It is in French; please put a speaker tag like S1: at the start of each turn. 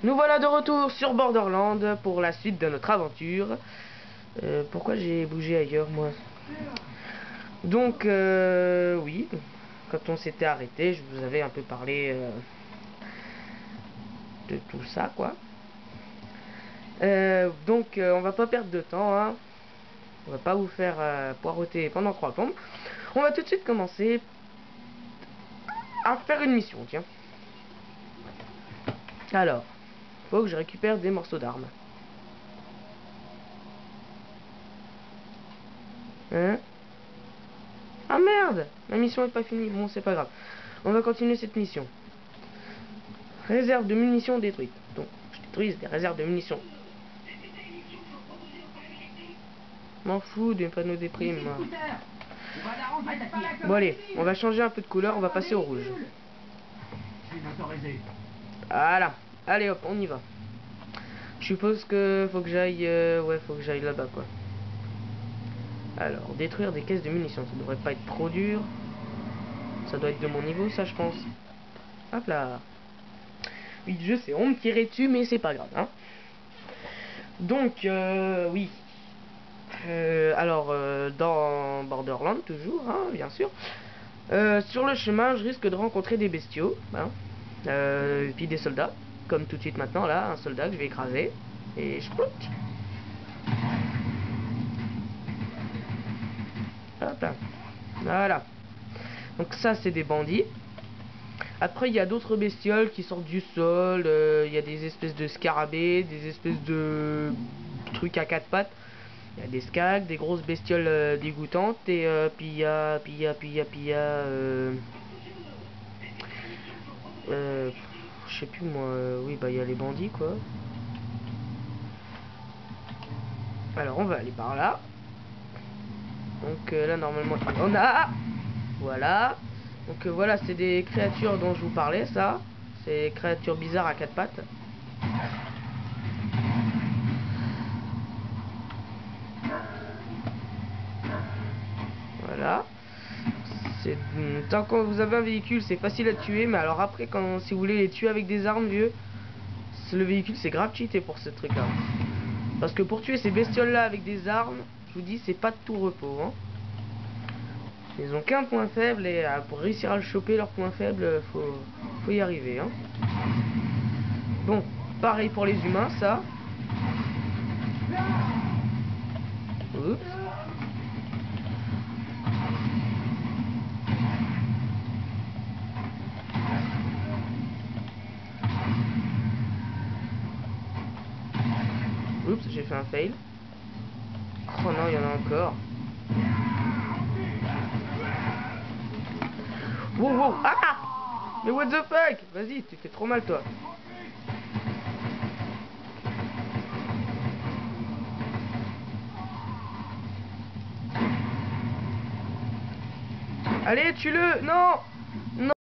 S1: Nous voilà de retour sur Borderland pour la suite de notre aventure. Pourquoi j'ai bougé ailleurs, moi? Donc, oui, quand on s'était arrêté, je vous avais un peu parlé de tout ça, quoi. On va pas perdre de temps, hein. On va pas vous faire poireauter pendant 3 plombes. On va tout de suite commencer à faire une mission, tiens. Alors, faut que je récupère des morceaux d'armes. Hein? Ah merde! Ma mission est pas finie. Bon, c'est pas grave. On va continuer cette mission. Réserve de munitions détruite. Donc, je détruis des réserves de munitions. M'en fous des panneaux des primes, moi. Bon, allez, on va changer un peu de couleur. On va passer au rouge. Voilà. Allez, hop, on y va. Je suppose que faut que j'aille... ouais, faut que j'aille là-bas, quoi. Alors, détruire des caisses de munitions. Ça devrait pas être trop dur. Ça doit être de mon niveau, ça, je pense. Hop là. Oui, je sais, on me tirait dessus, mais c'est pas grave, hein. Donc, oui. Dans Borderland, toujours, hein, bien sûr. Sur le chemin, je risque de rencontrer des bestiaux, hein. Et puis des soldats, comme tout de suite maintenant, là, un soldat que je vais écraser. Et je ploute. Hop là. Voilà. Donc ça, c'est des bandits. Après, il y a d'autres bestioles qui sortent du sol. Il y a des espèces de scarabées, des espèces de trucs à 4 pattes. Il y a des skags, des grosses bestioles dégoûtantes. Et puis il y a... je sais plus moi. Oui, bah il y a les bandits, quoi. Alors, on va aller par là. Donc là, normalement, on a... Voilà. Donc voilà, c'est des créatures dont je vous parlais, ça. C'est des créatures bizarres à 4 pattes. Voilà. Tant que vous avez un véhicule, c'est facile à tuer. Mais alors après, si vous voulez les tuer avec des armes, vieux, le véhicule, c'est grave cheaté pour ce truc-là. Parce que pour tuer ces bestioles-là avec des armes, je vous dis, c'est pas de tout repos, hein. Ils ont qu'un point faible et pour réussir à le choper, leur point faible, faut y arriver, hein. Bon, pareil pour les humains, ça. Oups. Oups, j'ai fait un fail. Oh non, il y en a encore. Wow, wow. Ah! Mais what the fuck? Vas-y, tu fais trop mal, toi. Allez, tue-le! Non! Non!